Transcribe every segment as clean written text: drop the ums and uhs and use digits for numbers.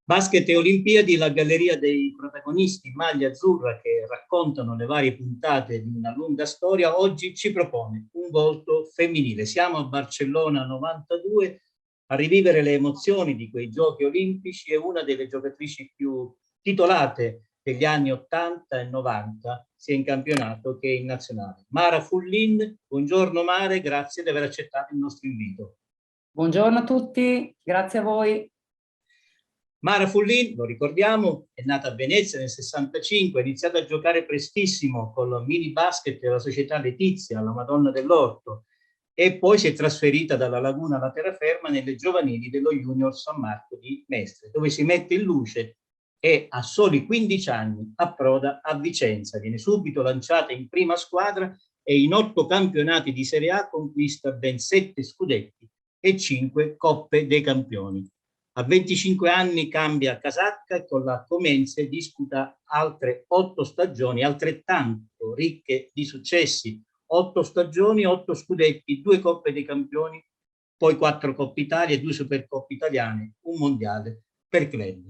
Basket e Olimpiadi, la galleria dei protagonisti in maglia azzurra che raccontano le varie puntate di una lunga storia, oggi ci propone un volto femminile. Siamo a Barcellona 92 a rivivere le emozioni di quei giochi olimpici e una delle giocatrici più titolate degli anni 80 e 90, sia in campionato che in nazionale. Mara Fullin, buongiorno Mare, grazie di aver accettato il nostro invito. Buongiorno a tutti, grazie a voi. Mara Fullin, lo ricordiamo, è nata a Venezia nel 65, ha iniziato a giocare prestissimo con il mini basket della società Letizia, la Madonna dell'Orto, e poi si è trasferita dalla Laguna alla terraferma nelle giovanili dello Junior San Marco di Mestre, dove si mette in luce e a soli 15 anni approda a Vicenza. Viene subito lanciata in prima squadra e in 8 campionati di Serie A conquista ben 7 scudetti e 5 Coppe dei Campioni. A 25 anni cambia casacca e con la Comense disputa altre 8 stagioni altrettanto ricche di successi. 8 stagioni, 8 scudetti, 2 Coppe dei Campioni, poi 4 Coppe Italia e 2 Supercoppe italiane, un mondiale per club.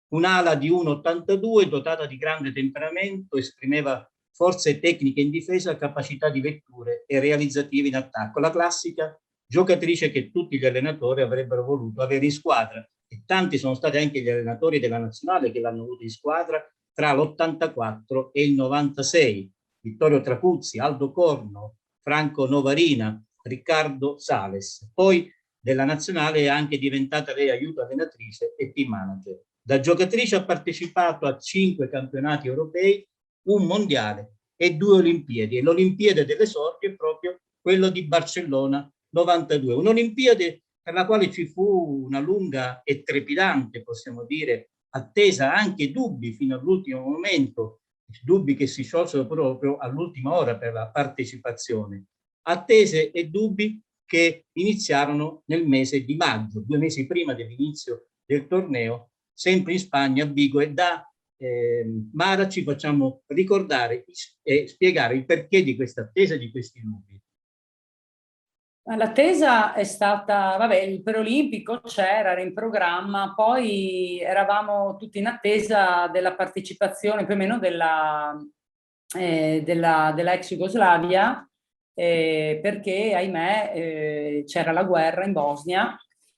Un'ala di 1,82, dotata di grande temperamento, esprimeva forze tecniche in difesa, capacità di letture e realizzative in attacco. La classica giocatrice che tutti gli allenatori avrebbero voluto avere in squadra, e tanti sono stati anche gli allenatori della nazionale che l'hanno avuto in squadra tra l'84 e il 96. Vittorio Trapuzzi, Aldo Corno, Franco Novarina, Riccardo Sales. Poi della nazionale è anche diventata lei aiuto allenatrice e team manager. Da giocatrice ha partecipato a 5 campionati europei, un mondiale e 2 Olimpiadi. E l'Olimpiade dell'esordio è proprio quello di Barcellona 92. Un'Olimpiade per la quale ci fu una lunga e trepidante, possiamo dire, attesa, anche dubbi fino all'ultimo momento, dubbi che si sciolsero proprio all'ultima ora per la partecipazione, attese e dubbi che iniziarono nel mese di maggio, 2 mesi prima dell'inizio del torneo, sempre in Spagna, a Vigo, e da Mara ci facciamo ricordare e spiegare il perché di questa attesa e di questi dubbi. L'attesa è stata, vabbè, il preolimpico c'era, era in programma, poi eravamo tutti in attesa della partecipazione più o meno della ex Jugoslavia, perché ahimè c'era la guerra in Bosnia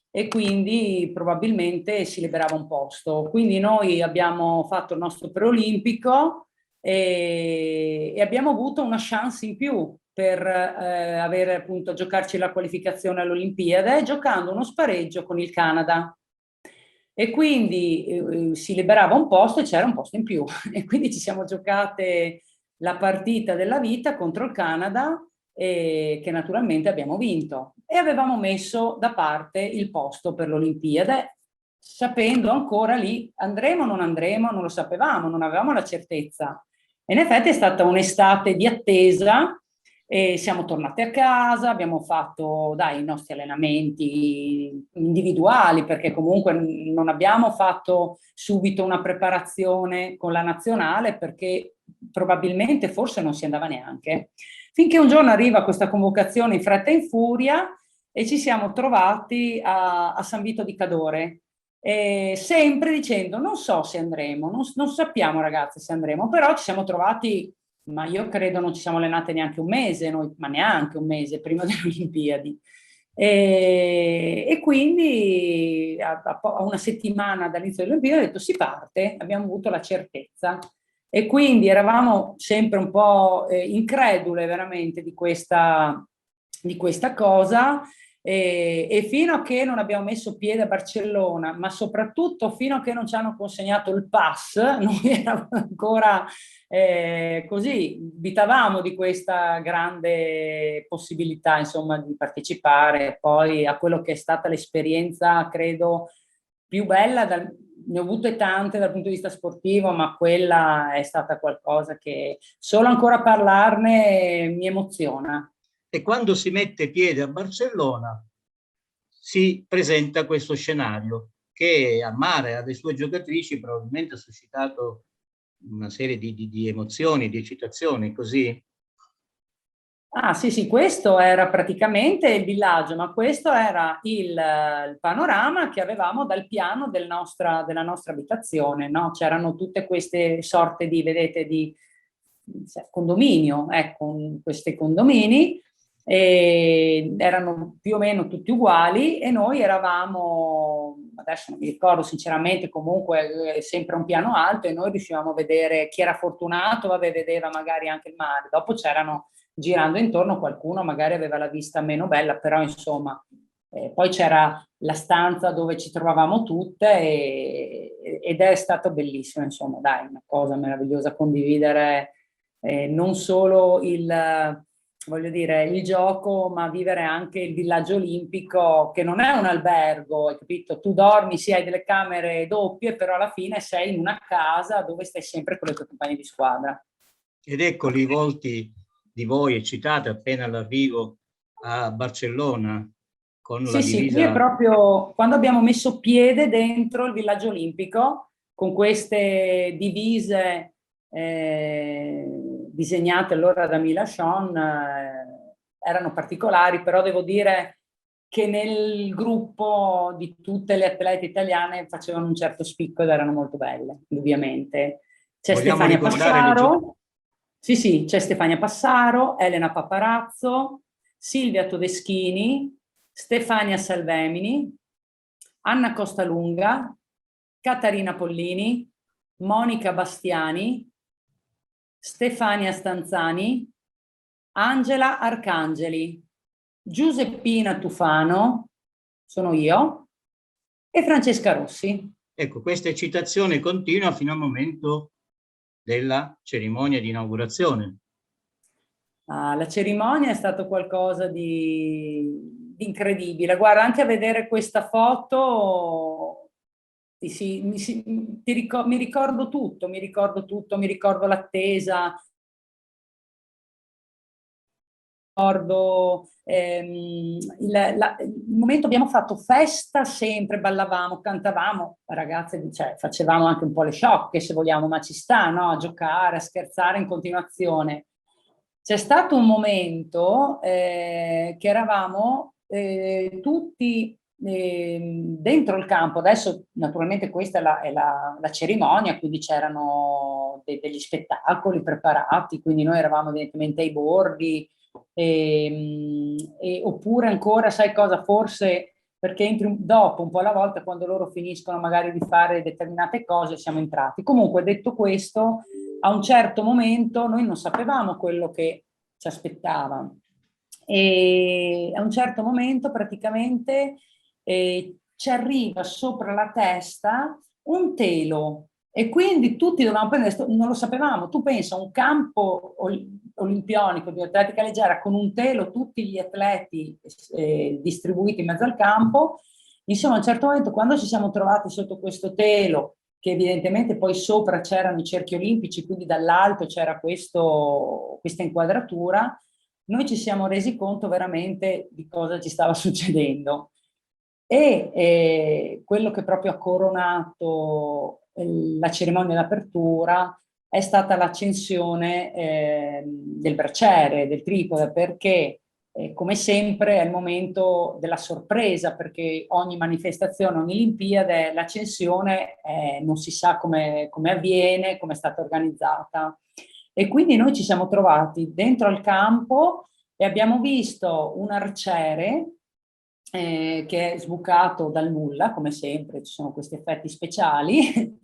e quindi probabilmente si liberava un posto. Quindi noi abbiamo fatto il nostro preolimpico e abbiamo avuto una chance in più per avere appunto giocarci la qualificazione all'Olimpiade, giocando uno spareggio con il Canada. E quindi si liberava un posto e c'era un posto in più. E quindi ci siamo giocate la partita della vita contro il Canada, che naturalmente abbiamo vinto. E avevamo messo da parte il posto per l'Olimpiade, sapendo ancora lì andremo o non andremo, non lo sapevamo, non avevamo la certezza. E in effetti è stata un'estate di attesa. E siamo tornati a casa, abbiamo fatto i nostri allenamenti individuali, perché comunque non abbiamo fatto subito una preparazione con la nazionale, perché probabilmente forse non si andava neanche. Finché un giorno arriva questa convocazione in fretta e in furia e ci siamo trovati a San Vito di Cadore, sempre dicendo non so se andremo, non sappiamo ragazzi se andremo, però ci siamo trovati, ma io credo non ci siamo allenate neanche un mese, noi, ma neanche un mese prima delle Olimpiadi. E quindi a una settimana dall'inizio delle Olimpiadi ho detto si parte, abbiamo avuto la certezza. E quindi eravamo sempre un po' incredule veramente di questa cosa, e fino a che non abbiamo messo piede a Barcellona, ma soprattutto fino a che non ci hanno consegnato il pass, noi eravamo ancora così, vitavamo di questa grande possibilità, insomma, di partecipare poi a quello che è stata l'esperienza, credo, più bella, ne ho avute tante dal punto di vista sportivo, ma quella è stata qualcosa che solo ancora parlarne mi emoziona. E quando si mette piede a Barcellona si presenta questo scenario che a Mara e alle sue giocatrici probabilmente ha suscitato una serie di emozioni, di eccitazioni, così? Ah sì sì, questo era praticamente il villaggio, ma questo era il panorama che avevamo dal piano della nostra abitazione, no? C'erano tutte queste sorte di, vedete, di condominio, ecco, questi condomini, e erano più o meno tutti uguali e noi eravamo, adesso non mi ricordo sinceramente, comunque sempre un piano alto e noi riuscivamo a vedere chi era fortunato, vabbè, vedeva magari anche il mare. Dopo c'erano, girando intorno, qualcuno magari aveva la vista meno bella, però insomma, poi c'era la stanza dove ci trovavamo tutte ed è stato bellissimo, insomma, dai, una cosa meravigliosa condividere non solo voglio dire, il gioco, ma vivere anche il villaggio olimpico, che non è un albergo, hai capito? Tu dormi, sì, hai delle camere doppie, però alla fine sei in una casa dove stai sempre con i tuoi compagni di squadra. Ed eccoli i volti di voi eccitate appena all'arrivo a Barcellona con la Sì, sì, qui è divisa. proprio quando abbiamo messo piede dentro il villaggio olimpico con queste divise disegnate allora da Milachon, erano particolari, però devo dire che nel gruppo di tutte le atlete italiane facevano un certo spicco ed erano molto belle, indubbiamente. C'è Vogliamo Stefania ricordare Passaro, sì, sì, c'è Stefania Passaro, Elena Paparazzo, Silvia Todeschini, Stefania Salvemini, Anna Costalunga, Catarina Pollini, Monica Bastiani, Stefania Stanzani, Angela Arcangeli, Giuseppina Tufano, sono io, e Francesca Rossi. ecco, questa eccitazione continua fino al momento della cerimonia di inaugurazione. Ah, la cerimonia è stato qualcosa di incredibile. Guarda, anche a vedere questa foto mi ricordo tutto, mi ricordo tutto, mi ricordo l'attesa, ricordo il momento abbiamo fatto festa sempre, ballavamo, cantavamo, ragazze, cioè, facevamo anche un po' le sciocche se vogliamo, ma ci sta, no? A giocare, a scherzare in continuazione. C'è stato un momento che eravamo tutti dentro il campo, adesso naturalmente questa la cerimonia, quindi c'erano degli spettacoli preparati, quindi noi eravamo evidentemente ai bordi, oppure ancora, sai cosa, forse perché entri dopo, un po' alla volta, quando loro finiscono magari di fare determinate cose, siamo entrati. Comunque, detto questo, a un certo momento noi non sapevamo quello che ci aspettava. E a un certo momento praticamente ci arriva sopra la testa un telo e quindi tutti dovevamo prendere, non lo sapevamo, tu pensa un campo olimpionico di atletica leggera con un telo, tutti gli atleti distribuiti in mezzo al campo, insomma a un certo momento quando ci siamo trovati sotto questo telo, che evidentemente poi sopra c'erano i cerchi olimpici, quindi dall'alto c'era questa inquadratura, noi ci siamo resi conto veramente di cosa ci stava succedendo. E quello che proprio ha coronato la cerimonia d'apertura è stata l'accensione del braciere, del tripode, perché come sempre è il momento della sorpresa, perché ogni manifestazione, ogni Olimpiade, l'accensione non si sa come avviene, come è stata organizzata. E quindi noi ci siamo trovati dentro al campo e abbiamo visto un arciere che è sbucato dal nulla, come sempre, ci sono questi effetti speciali,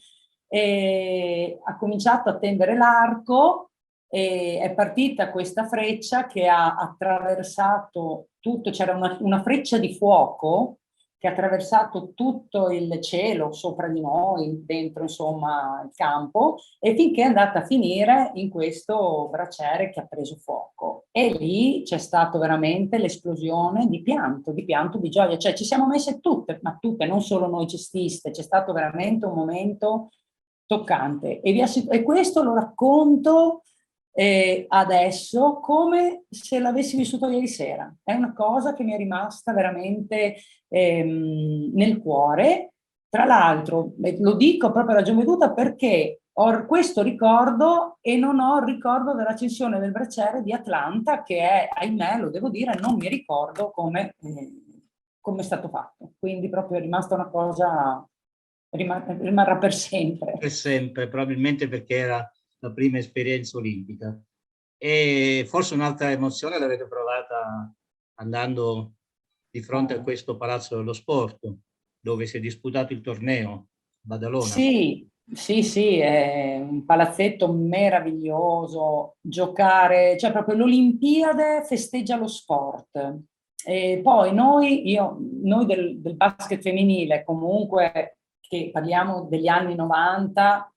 e ha cominciato a tendere l'arco e è partita questa freccia che ha attraversato tutto, c'era una freccia di fuoco che ha attraversato tutto il cielo sopra di noi, dentro insomma il campo, e finché è andata a finire in questo braciere che ha preso fuoco. E lì c'è stata veramente l'esplosione di pianto, di gioia, cioè ci siamo messe tutte, ma tutte, non solo noi cestiste, c'è stato veramente un momento toccante. E questo lo racconto adesso come se l'avessi vissuto ieri sera. È una cosa che mi è rimasta veramente nel cuore tra l'altro, lo dico proprio alla gioventù perché ho questo ricordo e non ho il ricordo dell'accensione del braciere di Atlanta, che è, ahimè, lo devo dire, non mi ricordo come è stato fatto. Quindi proprio è rimasta una cosa, rimarrà per sempre. Per sempre, probabilmente perché era la prima esperienza olimpica. E forse un'altra emozione l'avete provata andando di fronte a questo Palazzo dello Sport, dove si è disputato il torneo, Badalona. Sì, sì, sì, è un palazzetto meraviglioso, giocare, cioè proprio l'Olimpiade festeggia lo sport. E poi noi del basket femminile, comunque, che parliamo degli anni 90,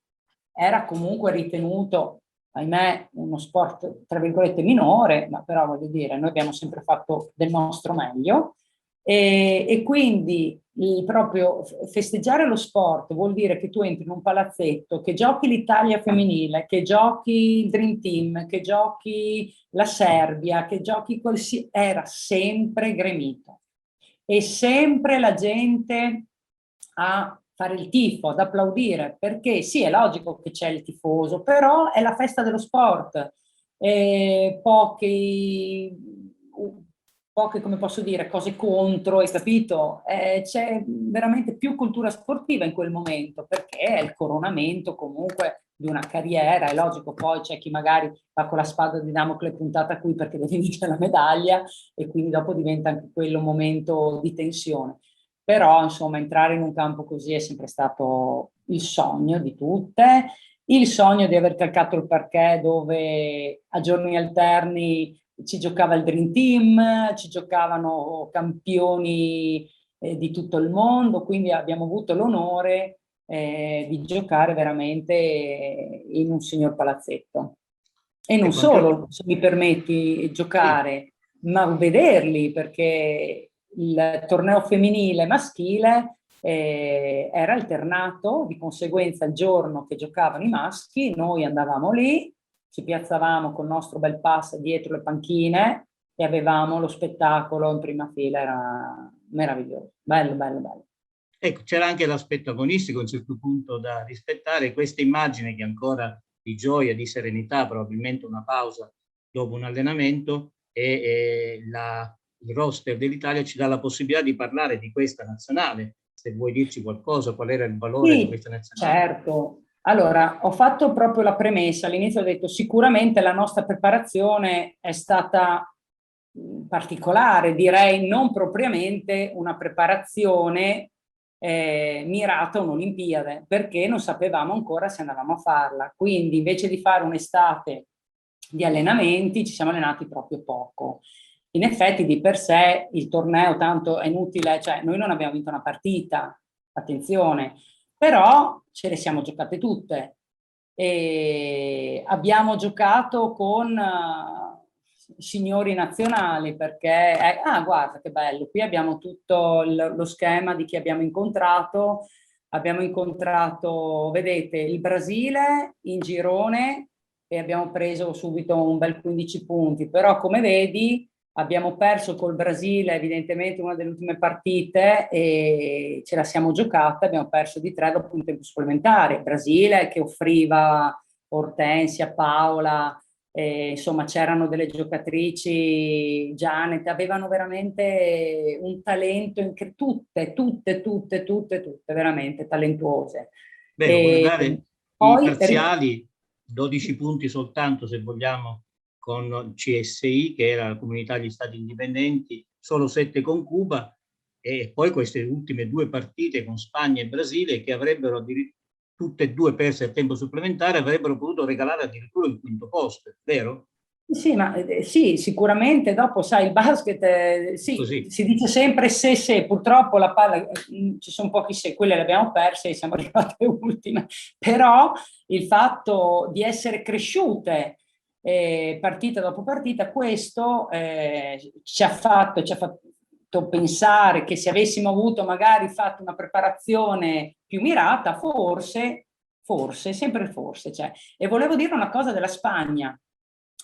era comunque ritenuto, ahimè, uno sport, tra virgolette, minore, ma però voglio dire, noi abbiamo sempre fatto del nostro meglio. E quindi proprio festeggiare lo sport vuol dire che tu entri in un palazzetto, che giochi l'Italia femminile, che giochi il Dream Team, che giochi la Serbia, che giochi qualsiasi, era sempre gremito. E sempre la gente a fare il tifo, ad applaudire, perché sì, è logico che c'è il tifoso, però è la festa dello sport. Poche, come posso dire, cose contro, hai capito? C'è veramente più cultura sportiva in quel momento, perché è il coronamento comunque di una carriera, è logico, poi c'è chi magari va con la spada di Damocle puntata qui perché deve vincere la medaglia e quindi dopo diventa anche quello un momento di tensione. Però, insomma, entrare in un campo così è sempre stato il sogno di tutte, il sogno di aver calcato il parquet dove a giorni alterni ci giocava il Dream Team, ci giocavano campioni di tutto il mondo, quindi abbiamo avuto l'onore di giocare veramente in un signor palazzetto. E non Ecco, anche solo, se mi permetti, sì, giocare, ma vederli, perché il torneo femminile maschile era alternato, di conseguenza il giorno che giocavano i maschi, noi andavamo lì, ci piazzavamo col nostro bel pass dietro le panchine e avevamo lo spettacolo in prima fila, era meraviglioso, bello, bello, bello. ecco, c'era anche l'aspetto agonistico, a un certo punto da rispettare, questa immagine che ancora di gioia, di serenità, probabilmente una pausa dopo un allenamento e il roster dell'Italia ci dà la possibilità di parlare di questa nazionale. Se vuoi dirci qualcosa, qual era il valore di Sì, questa nazionale? certo. Allora, ho fatto proprio la premessa, all'inizio ho detto sicuramente la nostra preparazione è stata particolare, direi non propriamente una preparazione mirata a un'Olimpiade, perché non sapevamo ancora se andavamo a farla. Quindi invece di fare un'estate di allenamenti, ci siamo allenati proprio poco. In effetti di per sé il torneo tanto è inutile, cioè noi non abbiamo vinto una partita, attenzione, però ce le siamo giocate tutte. E abbiamo giocato con signori nazionali perché, guarda che bello, qui abbiamo tutto lo schema di chi abbiamo incontrato, vedete, il Brasile in girone e abbiamo preso subito un bel 15 punti, però come vedi abbiamo perso col Brasile, evidentemente una delle ultime partite e ce la siamo giocata, abbiamo perso di 3 dopo un tempo supplementare. Brasile che offriva Ortensia, Paola, insomma c'erano delle giocatrici, Janet, avevano veramente un talento, tutte, veramente talentuose. Beh, E guardare i poi parziali, 12 punti soltanto se vogliamo con CSI, che era la Comunità degli Stati Indipendenti, solo 7 con Cuba, e poi queste ultime 2 partite con Spagna e Brasile che avrebbero tutte e 2 perse a tempo supplementare, avrebbero potuto regalare addirittura il quinto posto, vero? sì, ma sì, sicuramente dopo, sai, il basket, sì, Così. si dice sempre se, purtroppo la palla, ci sono pochi se, quelle le abbiamo perse e siamo arrivate ultime, però il fatto di essere cresciute partita dopo partita, questo ci ha fatto pensare che se avessimo avuto magari fatto una preparazione più mirata, forse, sempre forse, cioè. E volevo dire una cosa della Spagna.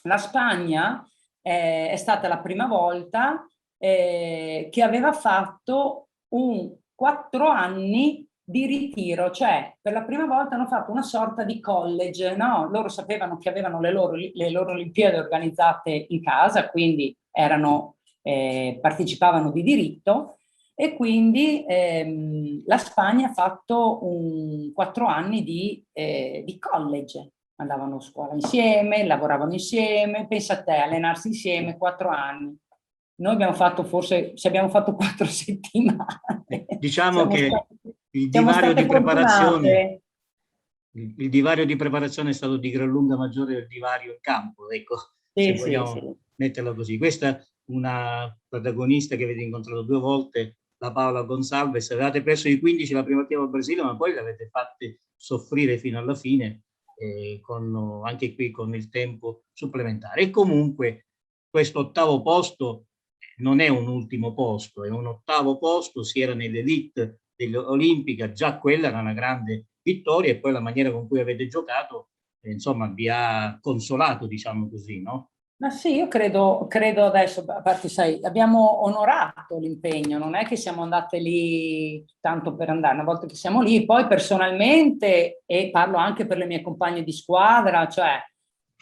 La Spagna è stata la prima volta che aveva fatto un 4 anni di ritiro, cioè per la prima volta hanno fatto una sorta di college, no? Loro sapevano che avevano le loro Olimpiadi organizzate in casa, quindi partecipavano di diritto, e quindi la Spagna ha fatto 4 anni di college. Andavano a scuola insieme, lavoravano insieme, pensa a te, allenarsi insieme 4 anni. Noi abbiamo fatto forse, se abbiamo fatto 4 settimane, Diciamo che il siamo divario state di preparazione, fortunate. il divario di preparazione è stato di gran lunga maggiore del divario in campo, ecco, se Sì, sì, sì. vogliamo metterla così. Questa è una protagonista che avete incontrato 2 volte, la Paola Gonçalves. Avevate perso i 15 la prima partita al Brasile, ma poi l'avete fatte soffrire fino alla fine, anche qui con il tempo supplementare. E comunque questo 8° posto non è un ultimo posto, è un 8° posto, si era nell'elite dell'Olimpica, già quella era una grande vittoria, e poi la maniera con cui avete giocato, insomma, vi ha consolato, diciamo così, no? Ma sì, io credo adesso, a parte, sai, abbiamo onorato l'impegno, non è che siamo andate lì tanto per andare, una volta che siamo lì, poi personalmente, e parlo anche per le mie compagne di squadra, cioè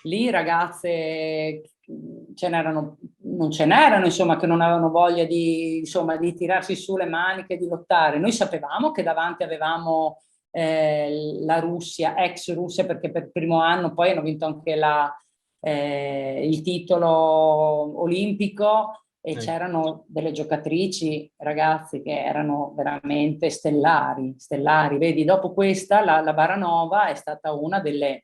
lì ragazze non ce n'erano, insomma, che non avevano voglia insomma, di tirarsi su le maniche, di lottare. Noi sapevamo che davanti avevamo la Russia, ex Russia, perché per il primo anno poi hanno vinto anche il titolo olimpico, e c'erano delle giocatrici, ragazzi, che erano veramente stellari. Vedi, dopo questa, la Baranova è stata una delle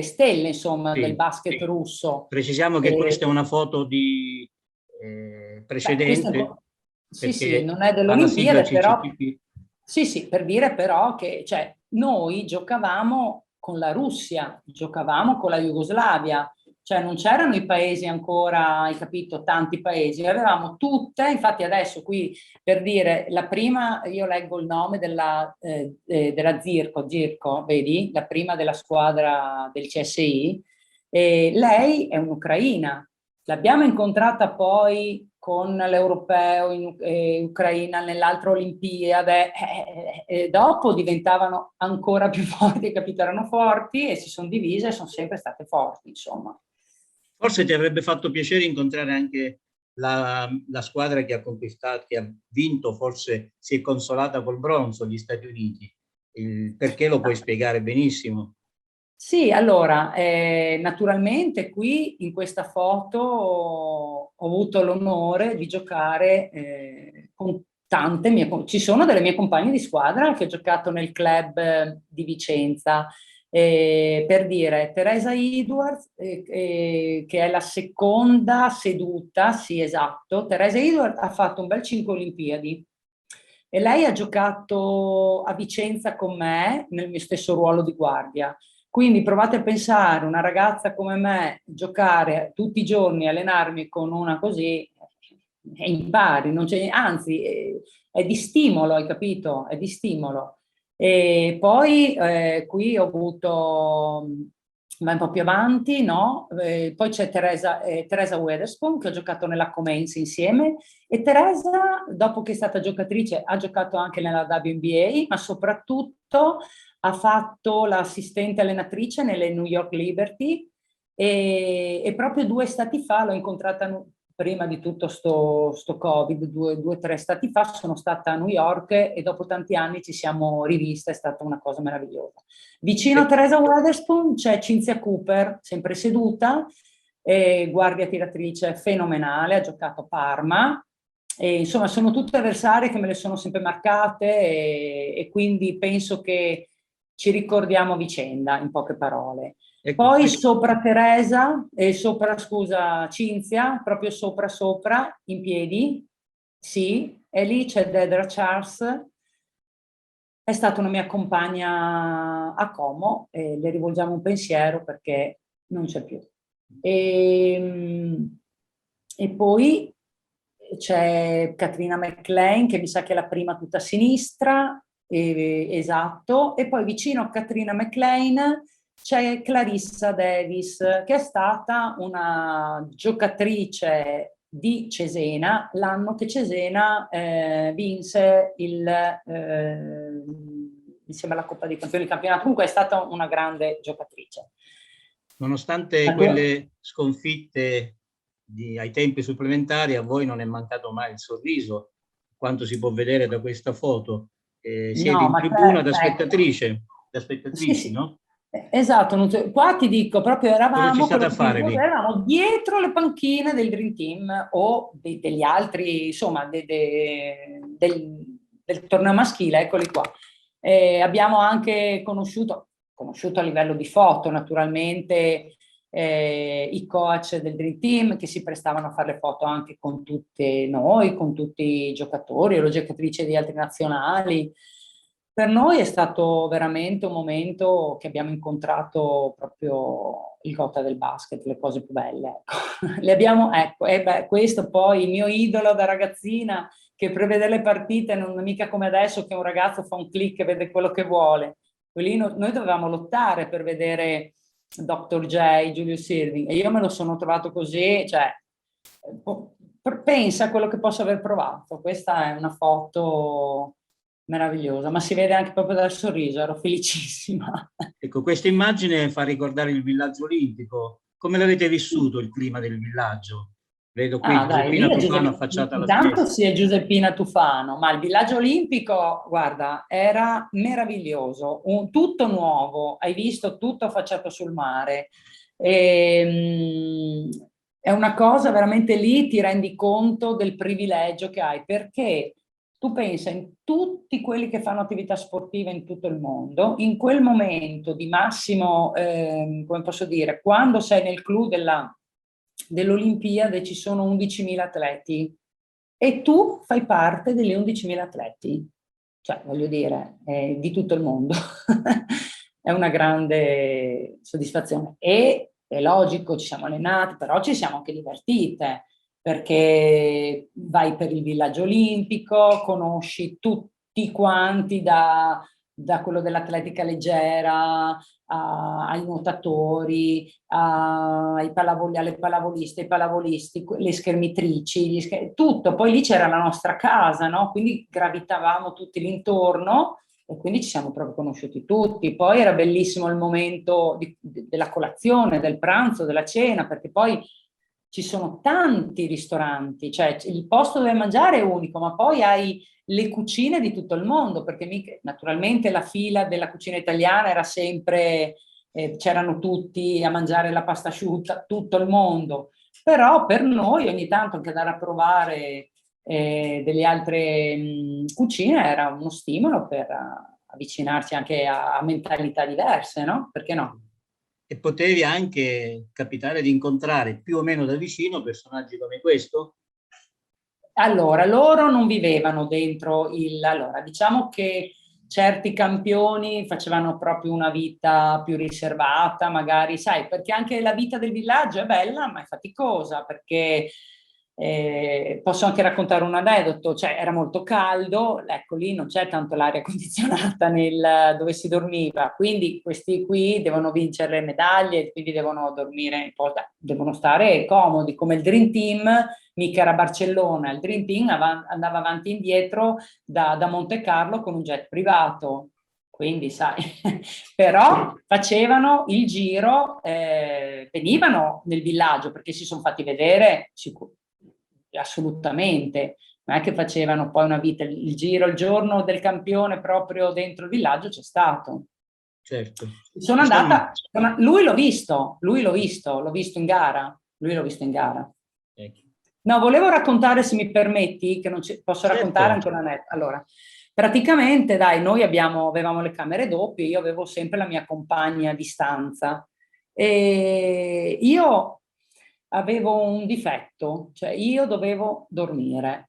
stelle, insomma, del Sì, basket sì. russo. Precisiamo che questa è una foto di Beh, questo precedente, sì, sì, perché non è alla sigla dell'Olimpiade, però CCTP. sì, sì, per dire però che, cioè, noi giocavamo con la Russia, giocavamo con la Jugoslavia, cioè non c'erano i paesi ancora, hai capito, tanti paesi, avevamo tutte. Infatti adesso qui, per dire, la prima, io leggo il nome della Zirko, vedi? La prima della squadra del CSI, e lei è un'ucraina. L'abbiamo incontrata poi con l'Europeo in Ucraina, nell'altra Olimpiade, e dopo diventavano ancora più forti, capito? Erano forti e si sono divise e sono sempre state forti, insomma. Forse ti avrebbe fatto piacere incontrare anche la squadra che ha conquistato, che ha vinto, forse si è consolata col bronzo, gli Stati Uniti. Perché lo puoi spiegare benissimo. Sì, allora, naturalmente qui in questa foto ho avuto l'onore di giocare con ci sono delle mie compagne di squadra che ho giocato nel club di Vicenza. Per dire, Teresa Edwards, che è la seconda seduta, sì, esatto. Teresa Edwards ha fatto un bel 5 Olimpiadi, e lei ha giocato a Vicenza con me nel mio stesso ruolo di guardia. Quindi provate a pensare, una ragazza come me, giocare tutti i giorni, allenarmi con una così, e impari, non c'è, anzi è di stimolo, hai capito? È di stimolo. E poi qui ho avuto, ma un po' più avanti, no? Poi c'è Teresa Witherspoon, che ho giocato nella Comenzi insieme, e Teresa, dopo che è stata giocatrice, ha giocato anche nella WNBA, ma soprattutto ha fatto l'assistente allenatrice nelle New York Liberty, e proprio 2 stati fa l'ho incontrata, prima di tutto sto Covid, 2 o 3 stati fa sono stata a New York, e dopo tanti anni ci siamo riviste, è stata una cosa meravigliosa. Vicino a Teresa Witherspoon c'è Cinzia Cooper, sempre seduta, guardia tiratrice fenomenale, ha giocato a Parma. E, insomma, sono tutte avversarie che me le sono sempre marcate, e quindi penso che ci ricordiamo a vicenda, in poche parole. Ecco, Poi sopra Teresa, sopra, scusa, Cinzia, proprio sopra, in piedi, sì, e lì c'è Dedra Charles, è stata una mia compagna a Como, e le rivolgiamo un pensiero perché non c'è più. E poi c'è Katrina McLean, che mi sa che è la prima tutta a sinistra, esatto, e poi vicino a Katrina McLean c'è Clarissa Davis, che è stata una giocatrice di Cesena, l'anno che Cesena vinse insieme alla Coppa dei Campioni, il campionato. Comunque è stata una grande giocatrice. Nonostante quelle sconfitte ai tempi supplementari, a voi non è mancato mai il sorriso, quanto si può vedere da questa foto. Siete No, in ma tribuna da ecco. Sì, spettatrici, sì. no? Esatto, qua ti dico, proprio Cosa ci eravamo, state quello a che ti fare ricordo, lì? eravamo dietro le panchine del Dream Team o degli altri, insomma, del torneo maschile, eccoli qua. Abbiamo anche conosciuto a livello di foto, naturalmente, i coach del Dream Team che si prestavano a fare le foto anche con tutti noi, con tutti i giocatori o le giocatrici di altre nazionali. Per noi è stato veramente un momento che abbiamo incontrato proprio il gota del basket, le cose più belle. Ecco. Le abbiamo, ecco, e beh, questo poi il mio idolo da ragazzina che prevede le partite, non è mica come adesso che un ragazzo fa un click e vede quello che vuole. Lì noi dovevamo lottare per vedere Dr. J, Julius Irving, e io me lo sono trovato così, cioè, pensa a quello che posso aver provato. Questa è una foto meravigliosa, ma si vede anche proprio dal sorriso, ero felicissima. Ecco, questa immagine fa ricordare il villaggio olimpico. Come l'avete vissuto il clima del villaggio? Vedo qui Ah, dai, Giuseppina lì è Tufano affacciata alla intanto finestra. sì, è Giuseppina Tufano, ma il villaggio olimpico, guarda, era meraviglioso, tutto nuovo, hai visto tutto affacciato sul mare. È una cosa veramente lì ti rendi conto del privilegio che hai, perché tu pensa in tutti quelli che fanno attività sportiva in tutto il mondo, in quel momento di massimo, come posso dire, quando sei nel clou dell'Olimpiade ci sono 11.000 atleti e tu fai parte degli 11.000 atleti, cioè voglio dire, di tutto il mondo. È una grande soddisfazione e è logico, ci siamo allenati, però ci siamo anche divertite perché vai per il villaggio olimpico, conosci tutti quanti da quello dell'atletica leggera ai nuotatori, alle pallavoliste, ai pallavolisti, le schermitrici, tutto. Poi lì c'era la nostra casa, no? Quindi gravitavamo tutti l'intorno e quindi ci siamo proprio conosciuti tutti. Poi era bellissimo il momento della colazione, del pranzo, della cena, perché poi ci sono tanti ristoranti, cioè il posto dove mangiare è unico, ma poi hai le cucine di tutto il mondo, perché naturalmente la fila della cucina italiana era sempre, c'erano tutti a mangiare la pasta asciutta, tutto il mondo, però per noi ogni tanto anche andare a provare delle altre cucine era uno stimolo per avvicinarsi anche a mentalità diverse, no? Perché no? E potevi anche capitare di incontrare più o meno da vicino personaggi come questo? Allora, loro non vivevano dentro allora, diciamo che certi campioni facevano proprio una vita più riservata, magari, sai, perché anche la vita del villaggio è bella, ma è faticosa, perché posso anche raccontare un aneddoto, cioè era molto caldo, ecco lì non c'è tanto l'aria condizionata dove si dormiva, quindi questi qui devono vincere le medaglie, quindi devono dormire, devono stare comodi, come il Dream Team, mica era Barcellona, il Dream Team andava avanti e indietro da Monte Carlo con un jet privato, quindi sai, però facevano il giro, venivano nel villaggio perché si sono fatti vedere assolutamente, non è che facevano poi una vita, il giro, il giorno del campione proprio dentro il villaggio c'è stato. Certo. Sono Insomma, andata, l'ho visto in gara, lui l'ho visto in gara. ecco. No, volevo raccontare, se mi permetti, che non posso raccontare Certo. anche una netta. Allora, praticamente, dai, noi avevamo le camere doppie, io avevo sempre la mia compagna a distanza e io avevo un difetto, cioè io dovevo dormire,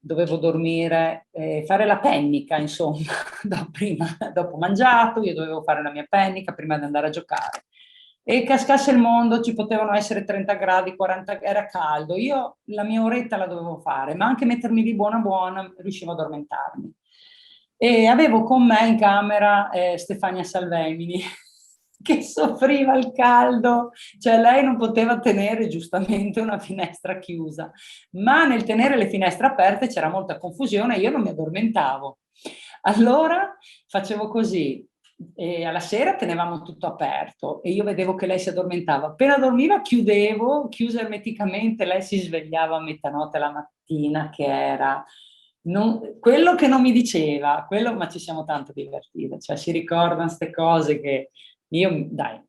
fare la pennica, insomma, dopo mangiato, io dovevo fare la mia pennica prima di andare a giocare. E cascasse il mondo, ci potevano essere 30 gradi, 40, era caldo. Io la mia oretta la dovevo fare, ma anche mettermi lì buona buona, riuscivo ad addormentarmi. E avevo con me in camera Stefania Salvemini, che soffriva il caldo, cioè lei non poteva tenere giustamente una finestra chiusa, ma nel tenere le finestre aperte c'era molta confusione e io non mi addormentavo. Allora facevo così, e alla sera tenevamo tutto aperto e io vedevo che lei si addormentava. Appena dormiva chiudevo, chiusa ermeticamente, lei si svegliava a mezzanotte la mattina, che era quello che non mi diceva, quello, ma ci siamo tanto divertiti, cioè si ricordano queste cose che io, dai,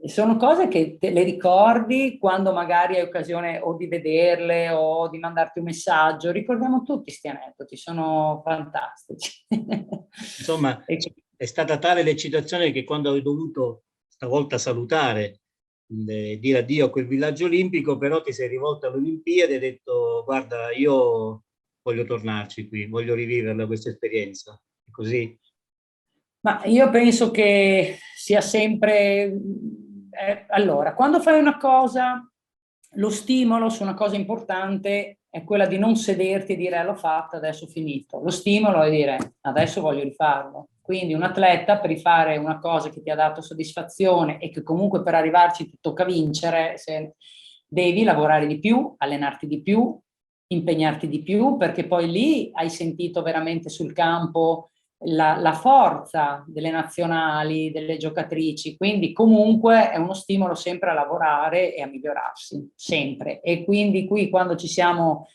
sono cose che te le ricordi quando magari hai occasione o di vederle o di mandarti un messaggio, ricordiamo tutti questi aneddoti, sono fantastici. Insomma, E è stata tale l'eccitazione che quando hai dovuto stavolta salutare, dire addio a quel villaggio olimpico, però ti sei rivolta alle Olimpiadi e hai detto: guarda, io voglio tornarci qui, voglio riviverla questa esperienza. È così? Ma io penso che sia sempre... allora, quando fai una cosa, lo stimolo su una cosa importante è quella di non sederti e dire l'ho fatta, adesso ho finito. Lo stimolo è dire adesso voglio rifarlo. Quindi un atleta per rifare una cosa che ti ha dato soddisfazione e che comunque per arrivarci ti tocca vincere, devi lavorare di più, allenarti di più, impegnarti di più, perché poi lì hai sentito veramente sul campo la forza delle nazionali, delle giocatrici, quindi comunque è uno stimolo sempre a lavorare e a migliorarsi, sempre. E quindi qui quando ci siamo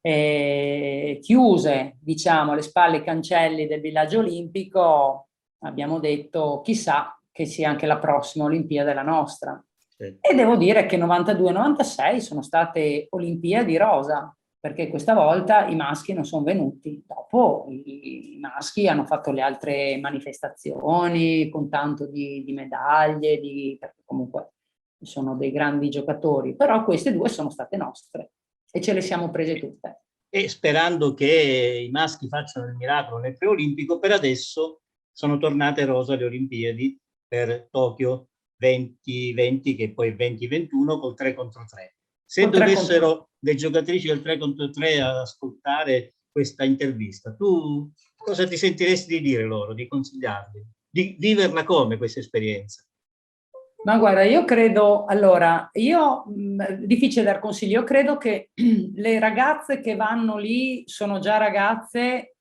chiuse, diciamo, le spalle ai cancelli del villaggio olimpico, abbiamo detto chissà che sia anche la prossima Olimpiade la nostra. Sì. E devo dire che 92-96 sono state Olimpiadi rosa, perché questa volta i maschi non sono venuti. Dopo i maschi hanno fatto le altre manifestazioni con tanto di medaglie, perché comunque sono dei grandi giocatori, però queste due sono state nostre e ce le siamo prese tutte. E sperando che i maschi facciano il miracolo nel preolimpico, per adesso sono tornate rosa le Olimpiadi per Tokyo 2020, che poi è 2021 col 3 contro 3. Se Con 3 contro dovessero le giocatrici del 3 contro 3 ad ascoltare questa intervista, tu cosa ti sentiresti di dire loro, di consigliarli, di viverla come questa esperienza? Ma guarda, io credo, allora, difficile dar consigli, io credo che le ragazze che vanno lì sono già ragazze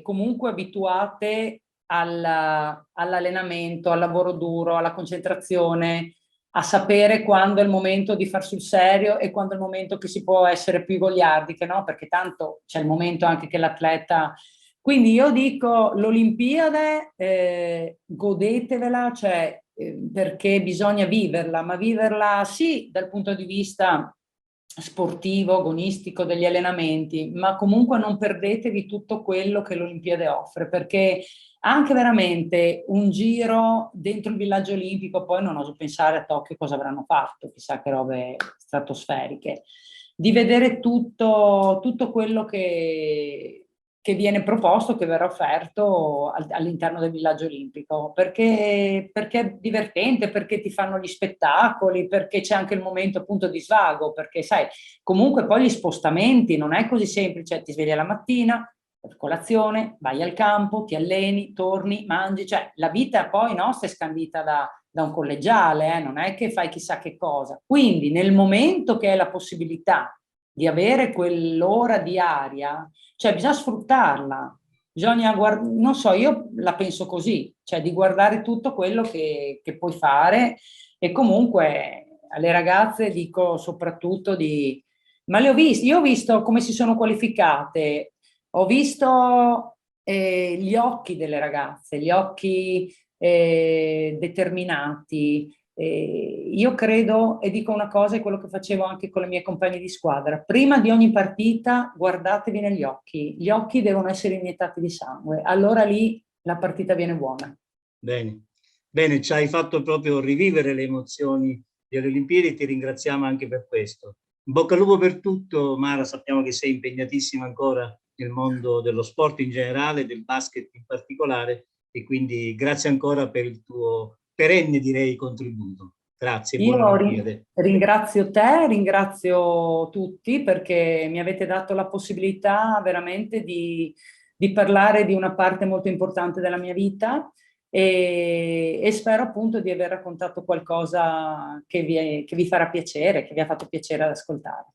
comunque abituate all'allenamento, al lavoro duro, alla concentrazione, a sapere quando è il momento di far sul serio e quando è il momento che si può essere più goliardiche, no? Perché tanto c'è il momento anche che l'atleta... Quindi io dico, l'Olimpiade, godetevela, cioè perché bisogna viverla, ma viverla sì dal punto di vista sportivo, agonistico degli allenamenti, ma comunque non perdetevi tutto quello che l'Olimpiade offre, perché anche veramente un giro dentro il villaggio olimpico, poi non oso pensare a Tokyo cosa avranno fatto, chissà che robe stratosferiche, di vedere tutto quello che viene proposto, che verrà offerto all'interno del villaggio olimpico, perché è divertente, perché ti fanno gli spettacoli, perché c'è anche il momento appunto di svago, perché sai, comunque poi gli spostamenti non è così semplice, ti svegli la mattina, per colazione, vai al campo, ti alleni, torni, mangi, cioè la vita poi nostra è scandita da un collegiale, non è che fai chissà che cosa. Quindi nel momento che hai la possibilità di avere quell'ora di aria, cioè bisogna sfruttarla, bisogna non so, io la penso così, cioè di guardare tutto quello che puoi fare e comunque alle ragazze dico soprattutto ma le ho viste, io ho visto come si sono qualificate, ho visto gli occhi delle ragazze, gli occhi determinati, io credo, e dico una cosa, è quello che facevo anche con le mie compagne di squadra, prima di ogni partita guardatevi negli occhi, gli occhi devono essere iniettati di sangue, allora lì la partita viene buona. Bene, bene, ci hai fatto proprio rivivere le emozioni delle Olimpiadi, ti ringraziamo anche per questo. In bocca al lupo per tutto, Mara, sappiamo che sei impegnatissima ancora nel mondo dello sport in generale, del basket in particolare, e quindi grazie ancora per il tuo perenne, direi, contributo. Grazie, buone Io Olimpiadi. ringrazio te, ringrazio tutti perché mi avete dato la possibilità veramente di parlare di una parte molto importante della mia vita e spero appunto di aver raccontato qualcosa che vi farà piacere, che vi ha fatto piacere ad ascoltare.